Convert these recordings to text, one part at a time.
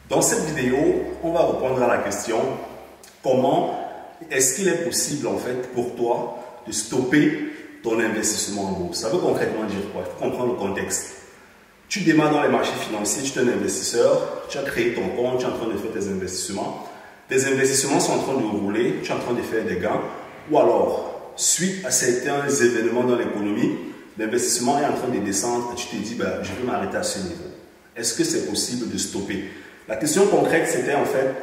Dans cette vidéo, on va répondre à la question comment est-ce qu'il est possible en fait pour toi de stopper ton investissement en bourse. Ça veut concrètement dire quoi? Il faut comprendre le contexte. Tu démarres dans les marchés financiers, tu es un investisseur, tu as créé ton compte, tu es en train de faire tes investissements. Tes investissements sont en train de rouler, tu es en train de faire des gains. Ou alors, suite à certains événements dans l'économie, l'investissement est en train de descendre et tu te dis, je vais m'arrêter à ce niveau. Est-ce que c'est possible de stopper? La question concrète, c'était en fait,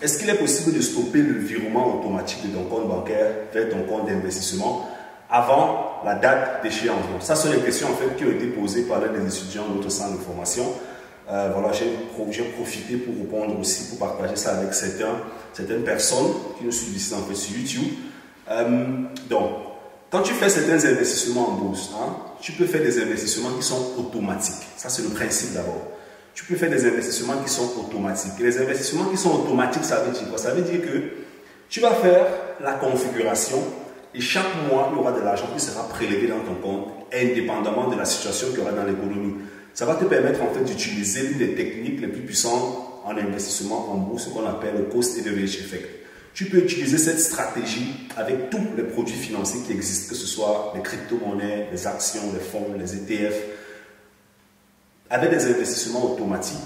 est-ce qu'il est possible de stopper le virement automatique de ton compte bancaire vers ton compte d'investissement avant la date d'échéance? Donc, ça, sont les questions en fait qui ont été posées par l'un des étudiants de notre centre de formation. Voilà, j'ai profité pour répondre aussi, pour partager ça avec certaines personnes qui nous suivent ici en fait sur YouTube. Donc, quand tu fais certains investissements en bourse, tu peux faire des investissements qui sont automatiques. Ça, c'est le principe d'abord. Tu peux faire des investissements qui sont automatiques. Et les investissements qui sont automatiques, ça veut dire quoi? Ça veut dire que tu vas faire la configuration et chaque mois, il y aura de l'argent qui sera prélevé dans ton compte, indépendamment de la situation qu'il y aura dans l'économie. Ça va te permettre en fait d'utiliser l'une des techniques les plus puissantes en investissement en bourse, ce qu'on appelle le cost average effect. Tu peux utiliser cette stratégie avec tous les produits financiers qui existent, que ce soit les crypto-monnaies, les actions, les fonds, les ETF. Avec des investissements automatiques,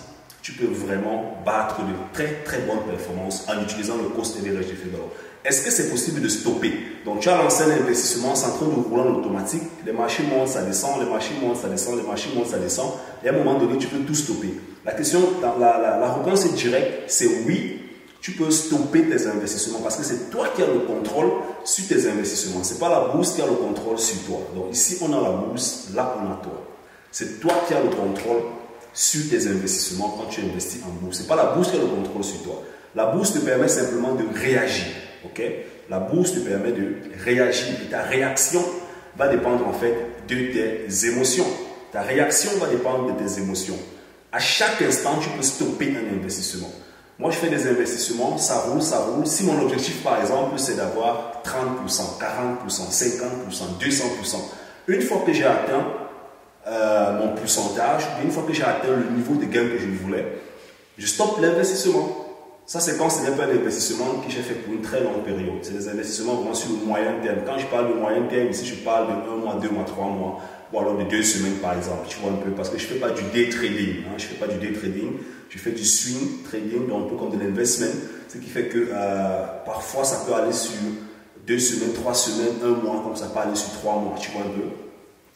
tu peux vraiment battre de très bonnes performances en utilisant le cost average effect. Est-ce que c'est possible de stopper? Donc, tu as lancé un investissement, c'est en train de rouler en automatique. Les marchés montent, ça descend, les marchés montent, ça descend, les marchés montent, ça descend. Et à un moment donné, tu peux tout stopper. La question, la réponse est directe, c'est oui. Tu peux stopper tes investissements parce que c'est toi qui as le contrôle sur tes investissements. Ce n'est pas la bourse qui a le contrôle sur toi. Donc, ici, on a la bourse, là, on a toi. C'est toi qui as le contrôle sur tes investissements quand tu investis en bourse. Ce n'est pas la bourse qui a le contrôle sur toi. La bourse te permet simplement de réagir. Okay? La bourse te permet de réagir et ta réaction va dépendre en fait de tes émotions. Ta réaction va dépendre de tes émotions. À chaque instant, tu peux stopper un investissement. Moi, je fais des investissements, ça roule, ça roule. Si mon objectif, par exemple, c'est d'avoir 30%, 40%, 50%, 200%, une fois que j'ai atteint mon pourcentage, une fois que j'ai atteint le niveau de gain que je voulais, je stoppe l'investissement. Ça, c'est quand ce n'est pas un investissement que j'ai fait pour une très longue période. C'est des investissements vraiment sur le moyen terme. Quand je parle de moyen terme, ici, je parle de 1 mois, 2 mois, 3 mois, ou alors de 2 semaines, par exemple. Tu vois un peu, parce que je ne fais pas du day trading. Je ne fais pas du day trading. Je fais du swing trading, donc un peu comme de l'investment. Ce qui fait que parfois, ça peut aller sur 2 semaines, 3 semaines, 1 mois, comme ça peut aller sur 3 mois. Tu vois un peu.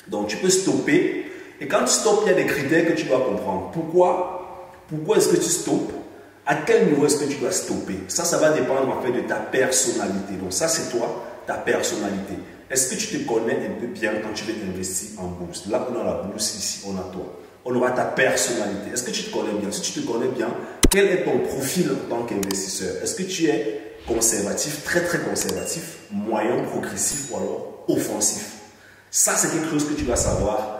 Donc, tu peux stopper. Et quand tu stoppes, il y a des critères que tu dois comprendre. Pourquoi est-ce que tu stoppes? À quel niveau est-ce que tu dois stopper? Ça va dépendre en fait de ta personnalité. Donc ça, c'est toi, ta personnalité. Est-ce que tu te connais un peu bien quand tu veux investir en bourse? Là, on a la bourse, ici, on a toi. On aura ta personnalité. Est-ce que tu te connais bien? Si tu te connais bien, quel est ton profil en tant qu'investisseur? Est-ce que tu es conservatif, très conservatif, moyen, progressif ou alors offensif? Ça, c'est quelque chose que tu dois savoir.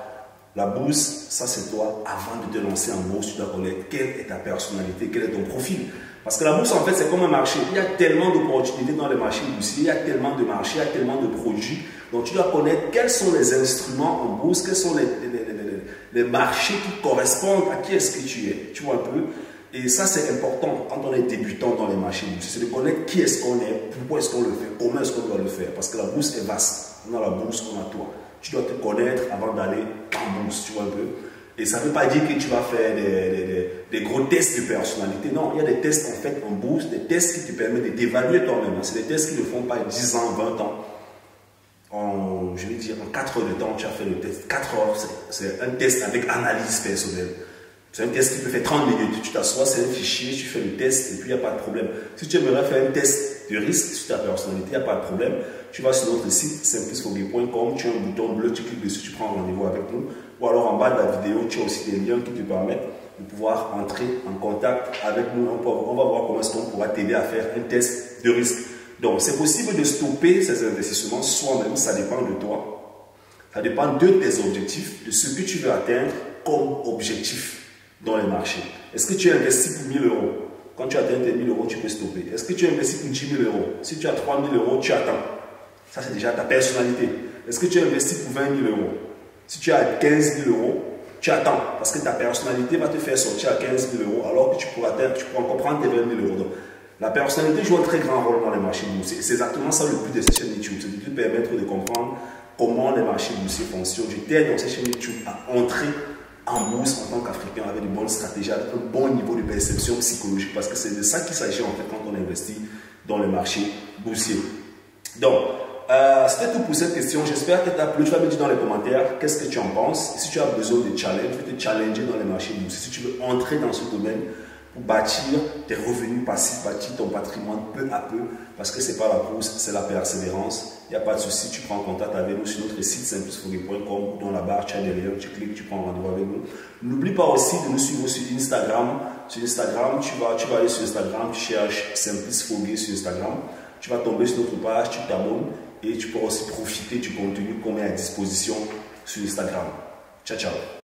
La bourse, ça c'est toi, avant de te lancer en bourse, tu dois connaître quelle est ta personnalité, quel est ton profil. Parce que la bourse, en fait, c'est comme un marché. Il y a tellement d'opportunités dans les marchés boursiers, il y a tellement de marchés, il y a tellement de produits. Donc, tu dois connaître quels sont les instruments en bourse, quels sont les marchés qui correspondent à qui est-ce que tu es. Tu vois un peu? Et ça, c'est important quand on est débutant dans les marchés boursiers. C'est de connaître qui est-ce qu'on est, pourquoi est-ce qu'on le fait, comment est-ce qu'on doit le faire. Parce que la bourse est vaste. On a la bourse, on a toi. Tu dois te connaître avant d'aller en bourse, tu vois un peu. Et ça ne veut pas dire que tu vas faire des gros tests de personnalité. Non, il y a des tests en fait en bourse, des tests qui te permettent de t'évaluer toi-même. C'est des tests qui ne font pas 10 ans, 20 ans. Je vais dire, en 4 heures de temps, tu as fait le test. 4 heures, c'est un test avec analyse personnelle. C'est un test qui peut faire 30 minutes. Tu t'assois, c'est un fichier, tu fais le test et puis il n'y a pas de problème. Si tu aimerais faire un test de risque sur ta personnalité, il n'y a pas de problème. Tu vas sur notre site simplesfoguet.com, tu as un bouton bleu, tu cliques dessus, tu prends rendez-vous avec nous. Ou alors en bas de la vidéo, tu as aussi des liens qui te permettent de pouvoir entrer en contact avec nous. On va voir comment est-ce qu'on pourra t'aider à faire un test de risque. Donc, c'est possible de stopper ces investissements soi-même, ça dépend de toi. Ça dépend de tes objectifs, de ce que tu veux atteindre comme objectif dans les marchés. Est-ce que tu as investi pour 1000 euros? Quand tu atteins tes 1000 euros, tu peux stopper. Est-ce que tu as investi pour 10 000 euros? Si tu as 3 000 euros, tu attends. Ça, c'est déjà ta personnalité. Est-ce que tu as investi pour 20 000 euros? Si tu as 15 000 euros, tu attends parce que ta personnalité va te faire sortir à 15 000 euros alors que tu pourras encore prendre tes 20 000 euros. Donc, la personnalité joue un très grand rôle dans les marchés boursiers. C'est exactement ça le but de cette chaîne YouTube, c'est de te permettre de comprendre comment les marchés boursiers fonctionnent. Je t'aide dans cette chaîne YouTube à entrer en bourse en tant qu'Africain avec de bonnes stratégies, avec un bon niveau de perception psychologique parce que c'est de ça qu'il s'agit en fait quand on investit dans les marchés boursiers. Donc, c'était tout pour cette question. J'espère que tu as plu. Tu vas me dire dans les commentaires qu'est-ce que tu en penses. Et si tu as besoin de challenge, je vais te challenger dans les marchés boursiers. Si tu veux entrer dans ce domaine pour bâtir tes revenus passifs, bâtir ton patrimoine peu à peu, parce que ce n'est pas la course, c'est la persévérance. Il n'y a pas de souci, tu prends contact avec nous sur notre site simplicefogé.com ou dans la barre, tu as derrière, tu cliques, tu prends rendez-vous avec nous. N'oublie pas aussi de nous suivre sur Instagram. Sur Instagram, tu vas aller sur Instagram, tu cherches Simplice Fogé sur Instagram. Tu vas tomber sur notre page, tu t'abonnes et tu pourras aussi profiter du contenu qu'on met à disposition sur Instagram. Ciao, ciao.